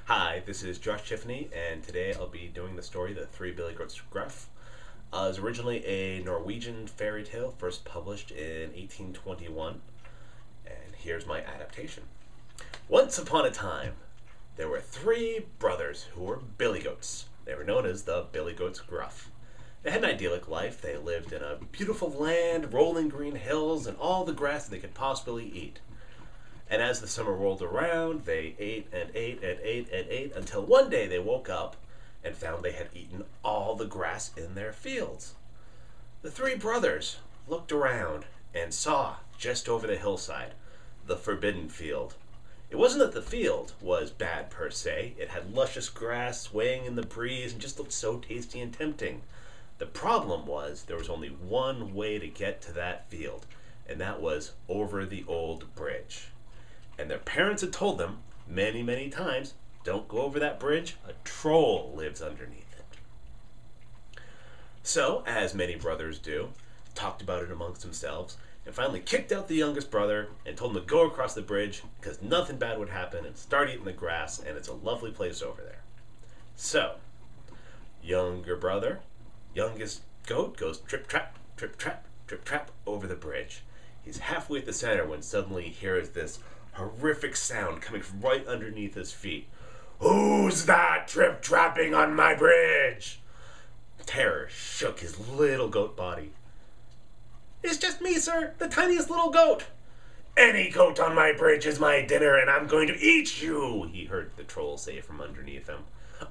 Hi, this is Josh Tiffany, and today I'll be doing the story The Three Billy Goats Gruff. It was originally a Norwegian fairy tale, first published in 1821, and here's my adaptation. Once upon a time, there were three brothers who were billy goats. They were known as the Billy Goats Gruff. They had an idyllic life. They lived in a beautiful land, rolling green hills, and all the grass they could possibly eat. And as the summer rolled around, they ate and ate and ate and ate until one day they woke up and found they had eaten all the grass in their fields. The three brothers looked around and saw, just over the hillside, the forbidden field. It wasn't that the field was bad per se. It had luscious grass swaying in the breeze and just looked so tasty and tempting. The problem was there was only one way to get to that field, and that was over the old bridge. And their parents had told them many, many times, don't go over that bridge, a troll lives underneath it. So, as many brothers do, talked about it amongst themselves, and finally kicked out the youngest brother and told him to go across the bridge because nothing bad would happen and start eating the grass, and it's a lovely place over there. So, younger brother, youngest goat, goes trip-trap, trip-trap, trip-trap over the bridge. He's halfway at the center when suddenly he hears this horrific sound coming from right underneath his feet. "Who's that trip-trapping on my bridge?" Terror shook his little goat body. "It's just me, sir, the tiniest little goat." "Any goat on my bridge is my dinner, and I'm going to eat you," he heard the troll say from underneath him.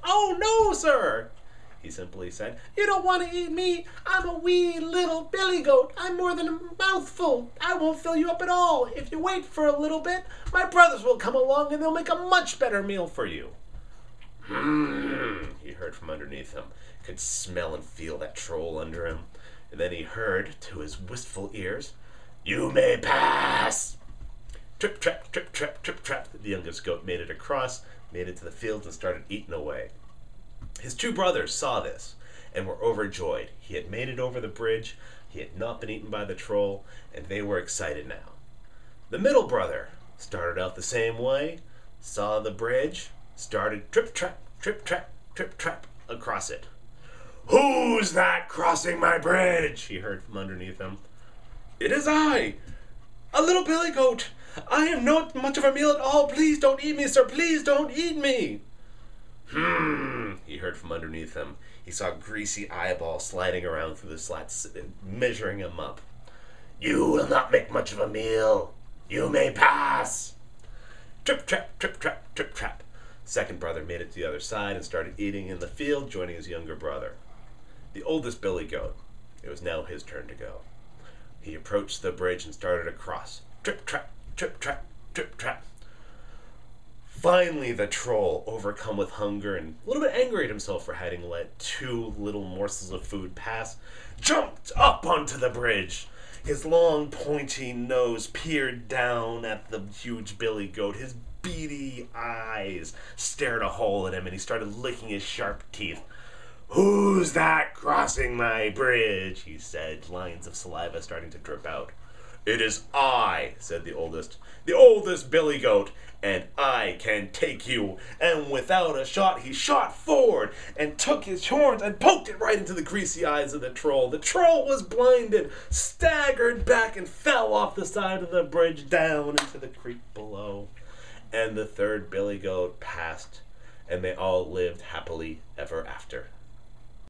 "Oh, no, sir," he simply said. "You don't want to eat me. I'm a wee little billy goat. I'm more than a mouthful. I won't fill you up at all. If you wait for a little bit, my brothers will come along and they'll make a much better meal for you." He heard from underneath him. Could smell and feel that troll under him. And then he heard, to his wistful ears, "You may pass." Trip-trap, trip-trap, trip-trap. The youngest goat made it across, made it to the field, and started eating away. His two brothers saw this and were overjoyed. He had made it over the bridge, he had not been eaten by the troll, and they were excited now. The middle brother started out the same way, saw the bridge, started trip-trap, trip-trap, trip-trap across it. "Who's that crossing my bridge?" he heard from underneath him. "It is I, a little billy goat. I am not much of a meal at all. Please don't eat me, sir. Please don't eat me." He heard from underneath him. He saw a greasy eyeball sliding around through the slats, measuring him up. "You will not make much of a meal. You may pass." Trip-trap, trip-trap, trip-trap. Second brother made it to the other side and started eating in the field, joining his younger brother. The oldest billy goat, it was now his turn to go. He approached the bridge and started across. Trip-trap, trip-trap, trip-trap. Finally, the troll, overcome with hunger and a little bit angry at himself for having let two little morsels of food pass, jumped up onto the bridge. His long, pointy nose peered down at the huge billy goat. His beady eyes stared a hole at him, and he started licking his sharp teeth. "Who's that crossing my bridge?" he said, lines of saliva starting to drip out. "It is I," said the oldest billy goat, "and I can take you." And without a shot, he shot forward and took his horns and poked it right into the greasy eyes of the troll. The troll was blinded, staggered back, and fell off the side of the bridge down into the creek below. And the third billy goat passed, and they all lived happily ever after.